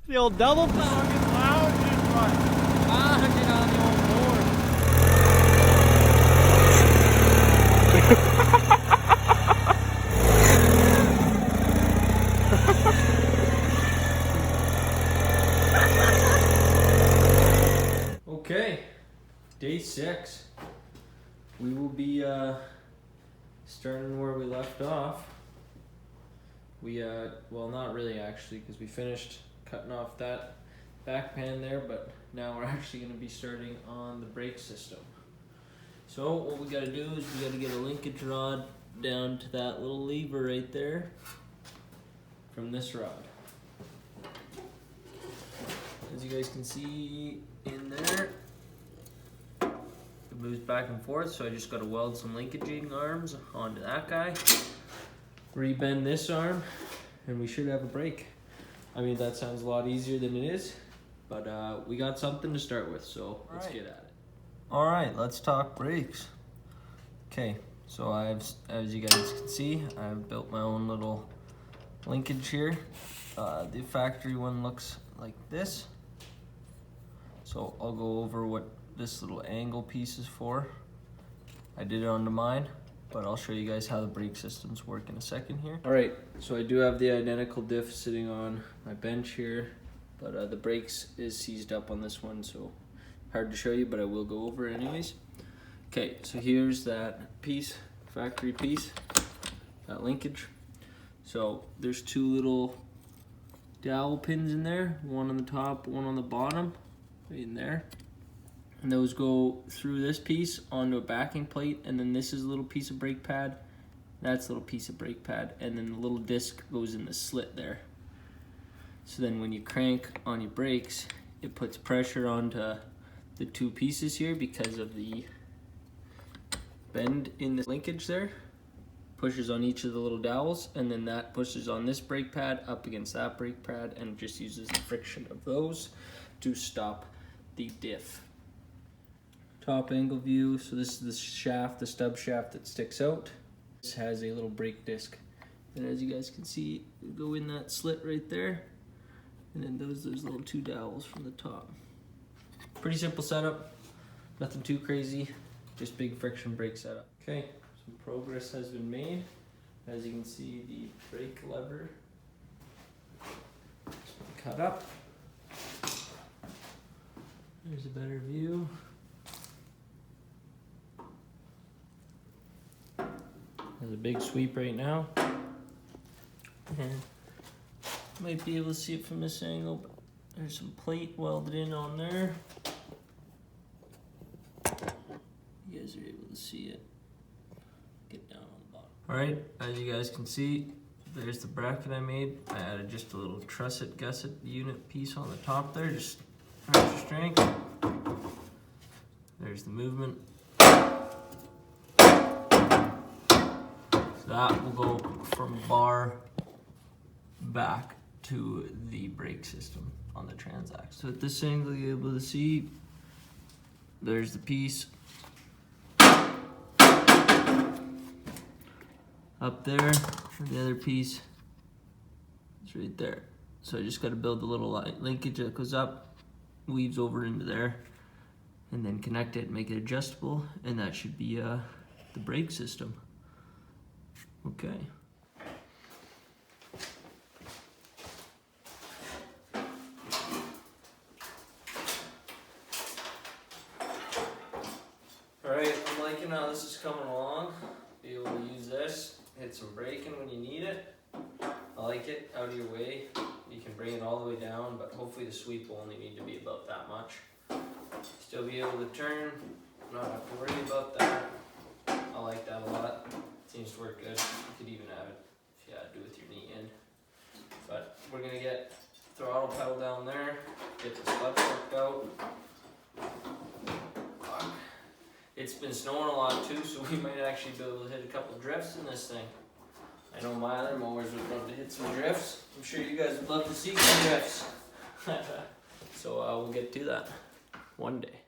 The old double fucking lounge is right. Lounging on the old board. Okay, day 6. We will be starting where we left off. We well, not really actually, because we finished cutting off that back pan there, but now we're actually going to be starting on the brake system. So what we got to do is we got to get a linkage rod down to that little lever right there from this rod. As you guys can see in there, it moves back and forth, so I just got to weld some linkaging arms onto that guy, rebend this arm, and we should have a brake. I mean, that sounds a lot easier than it is, but we got something to start with, so let's get at it. All right, let's talk brakes. Okay, so as you guys can see, I've built my own little linkage here. The factory one looks like this. So I'll go over what this little angle piece is for. I did it onto mine, but I'll show you guys how the brake systems work in a second here. All right, so I do have the identical diff sitting on my bench here, but the brakes is seized up on this one, so hard to show you, but I will go over it anyways. Okay, so here's that piece, factory piece, that linkage. So there's 2 little dowel pins in there, one on the top, one on the bottom, right in there. And those go through this piece onto a backing plate, and then this is a little piece of brake pad, that's a little piece of brake pad, and then the little disc goes in the slit there. So then when you crank on your brakes, it puts pressure onto the 2 pieces here because of the bend in the linkage there. Pushes on each of the little dowels, and then that pushes on this brake pad up against that brake pad, and just uses the friction of those to stop the diff. Top angle view, so this is the shaft, the stub shaft that sticks out. This has a little brake disc, and as you guys can see, go in that slit right there, and then those little 2 dowels from the top. Pretty simple setup, nothing too crazy, just big friction brake setup. Okay, some progress has been made. As you can see, the brake lever has been cut up. There's a better view. There's a big sweep right now. And might be able to see it from this angle, but there's some plate welded in on there. You guys are able to see it. Get down on the bottom. Alright, as you guys can see, there's the bracket I made. I added just a little trusset gusset unit piece on the top there, just for extra strength. There's the movement. So that will go from bar back to the brake system on the Transaxle. So at this angle, you're able to see there's the piece up there, and the other piece is right there. So I just got to build the little linkage that goes up, weaves over into there, and then connect it, make it adjustable, and that should be the brake system. Okay. Alright, I'm liking how this is coming along. Be able to use this, hit some braking when you need it. I like it, out of your way. You can bring it all the way down, but hopefully the sweep will only need to be about that much. Still be able to turn, not have to worry about that. I like that a lot. Seems to work good. You could even have it if you had to do with your knee in. But we're gonna get throttle pedal down there, get the clutch worked out. It's been snowing a lot too, so we might actually be able to hit a couple drifts in this thing. I know my other mowers would love to hit some drifts. I'm sure you guys would love to see some drifts. So we'll get to that one day.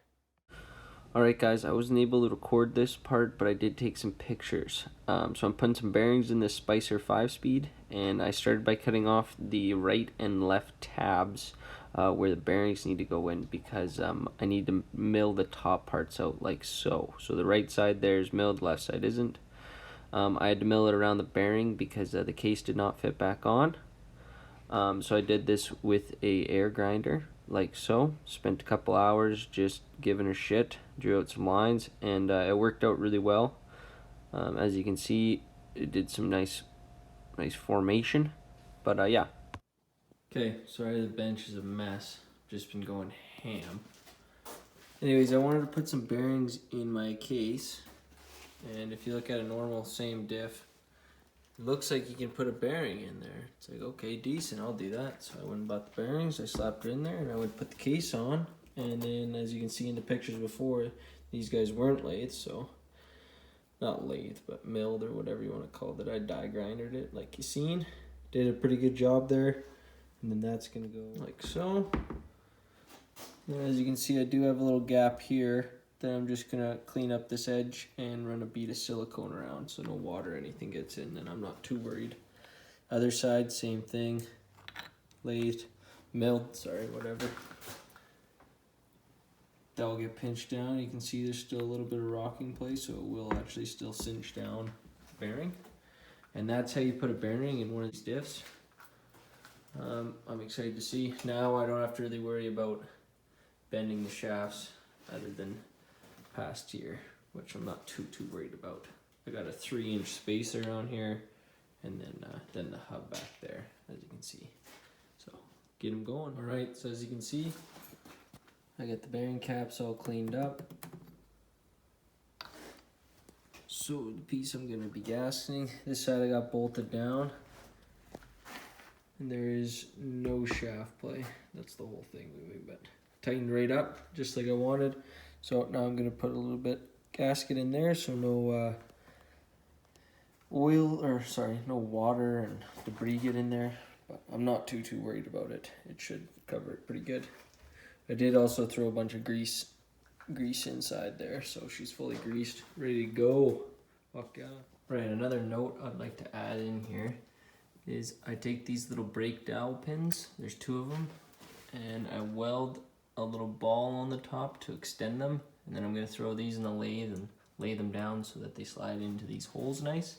Alright guys, I wasn't able to record this part, but I did take some pictures. So I'm putting some bearings in this Spicer 5-speed, and I started by cutting off the right and left tabs where the bearings need to go in, because I need to mill the top parts out like so. So the right side there is milled, left side isn't. I had to mill it around the bearing because the case did not fit back on. So I did this with a air grinder like so. Spent a couple hours just giving her shit, drew out some lines, and it worked out really well. As you can see, it did some nice formation. But yeah. Okay, sorry the bench is a mess. Just been going ham. Anyways, I wanted to put some bearings in my case, and if you look at a normal same diff, it looks like you can put a bearing in there. It's like, okay, decent, I'll do that. So I went and bought the bearings, I slapped it in there, and I would put the case on. And then, as you can see in the pictures before, these guys weren't lathed, so, not lathed, but milled or whatever you want to call it. I die grinded it, like you seen. Did a pretty good job there. And then that's gonna go like so. And as you can see, I do have a little gap here. Then I'm just gonna clean up this edge and run a bead of silicone around so no water or anything gets in, and I'm not too worried. Other side, same thing. Lathed, milled, sorry, whatever. That will get pinched down. You can see there's still a little bit of rocking place, so it will actually still cinch down the bearing. And that's how you put a bearing in one of these diffs. I'm excited to see. Now I don't have to really worry about bending the shafts other than past here, which I'm not too worried about. I got a 3-inch spacer on here, and then the hub back there, as you can see. So get them going. All right, so as you can see, I got the bearing caps all cleaned up. So the piece I'm gonna be gasketing, this side I got bolted down, and there is no shaft play. That's the whole thing, but tightened right up, just like I wanted. So now I'm gonna put a little bit gasket in there, so no no water and debris get in there. But I'm not too worried about it. It should cover it pretty good. I did also throw a bunch of grease inside there, so she's fully greased, ready to go. Fuck yeah. Right, another note I'd like to add in here is I take these little brake dowel pins, there's 2 of them, and I weld a little ball on the top to extend them, and then I'm going to throw these in the lathe and lay them down so that they slide into these holes nice.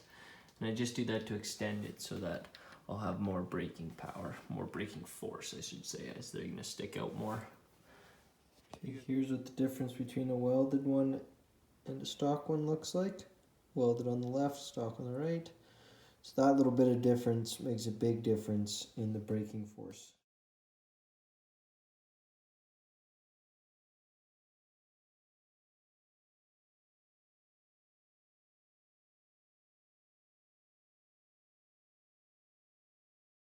And I just do that to extend it so that I'll have more braking power, more braking force I should say, as they're going to stick out more. Okay, here's what the difference between a welded one and a stock one looks like. Welded on the left, stock on the right. So that little bit of difference makes a big difference in the braking force.